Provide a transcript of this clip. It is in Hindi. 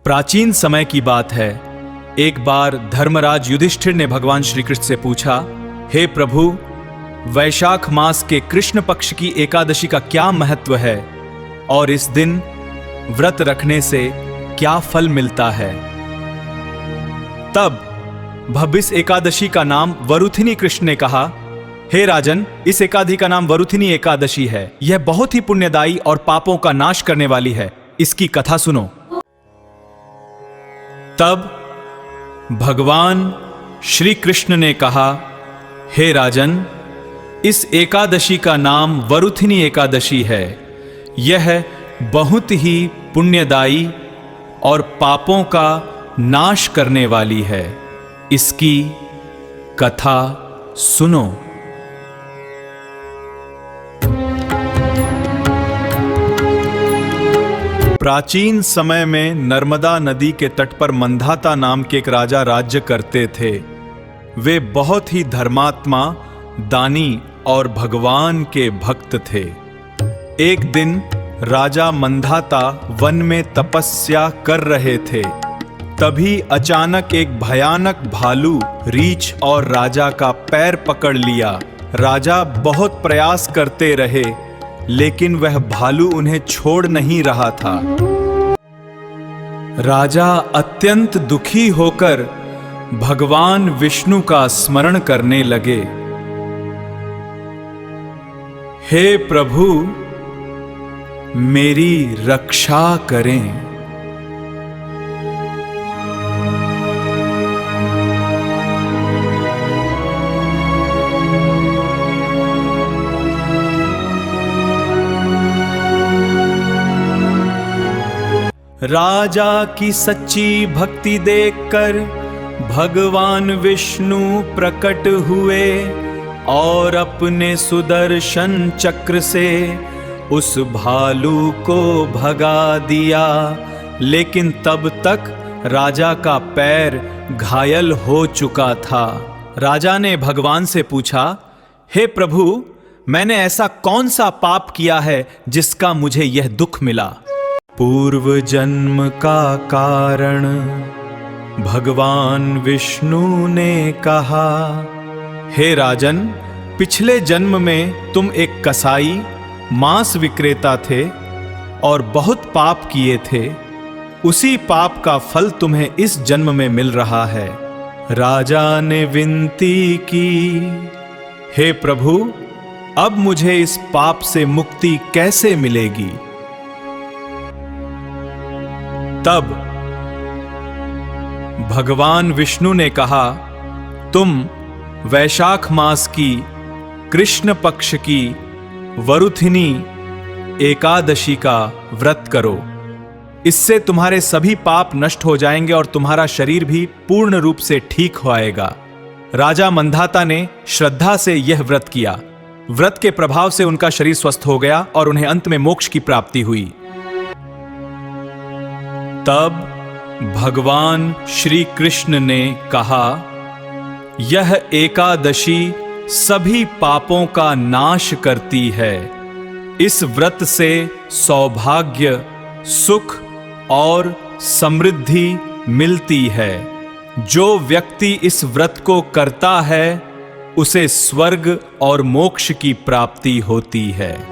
प्राचीन समय की बात है। एक बार धर्मराज युधिष्ठिर ने भगवान श्री कृष्ण से पूछा, हे प्रभु, वैशाख मास के कृष्ण पक्ष की एकादशी का क्या महत्व है और इस दिन व्रत रखने से क्या फल मिलता है। तब भव्य एकादशी का नाम वरुथिनी कृष्ण ने कहा, हे राजन, इस एकादशी का नाम वरुथिनी एकादशी है। यह बहुत ही पुण्यदायी और पापों का नाश करने वाली है। इसकी कथा सुनो। तब भगवान श्री कृष्ण ने कहा, हे राजन, इस एकादशी का नाम वरुथिनी एकादशी है। यह बहुत ही पुण्यदायी और पापों का नाश करने वाली है। इसकी कथा सुनो। प्राचीन समय में नर्मदा नदी के तट पर मंधाता नाम के एक राजा राज्य करते थे। वे बहुत ही धर्मात्मा, दानी और भगवान के भक्त थे। एक दिन राजा मंधाता वन में तपस्या कर रहे थे। तभी अचानक एक भयानक भालू रीछ और राजा का पैर पकड़ लिया। राजा बहुत प्रयास करते रहे, लेकिन वह भालू उन्हें छोड़ नहीं रहा था। राजा अत्यंत दुखी होकर भगवान विष्णु का स्मरण करने लगे। हे प्रभु, मेरी रक्षा करें। राजा की सच्ची भक्ति देखकर भगवान विष्णु प्रकट हुए और अपने सुदर्शन चक्र से उस भालू को भगा दिया। लेकिन तब तक राजा का पैर घायल हो चुका था। राजा ने भगवान से पूछा, हे प्रभु, मैंने ऐसा कौन सा पाप किया है जिसका मुझे यह दुख मिला। पूर्व जन्म का कारण भगवान विष्णु ने कहा, हे राजन, पिछले जन्म में तुम एक कसाई, मांस विक्रेता थे और बहुत पाप किए थे। उसी पाप का फल तुम्हें इस जन्म में मिल रहा है। राजा ने विनती की, हे प्रभु, अब मुझे इस पाप से मुक्ति कैसे मिलेगी। तब भगवान विष्णु ने कहा, तुम वैशाख मास की कृष्ण पक्ष की वरुथिनी एकादशी का व्रत करो। इससे तुम्हारे सभी पाप नष्ट हो जाएंगे और तुम्हारा शरीर भी पूर्ण रूप से ठीक हो आएगा। राजा मंधाता ने श्रद्धा से यह व्रत किया। व्रत के प्रभाव से उनका शरीर स्वस्थ हो गया और उन्हें अंत में मोक्ष की प्राप्ति हुई। तब भगवान श्री कृष्ण ने कहा, यह एकादशी सभी पापों का नाश करती है। इस व्रत से सौभाग्य, सुख और समृद्धि मिलती है। जो व्यक्ति इस व्रत को करता है, उसे स्वर्ग और मोक्ष की प्राप्ति होती है।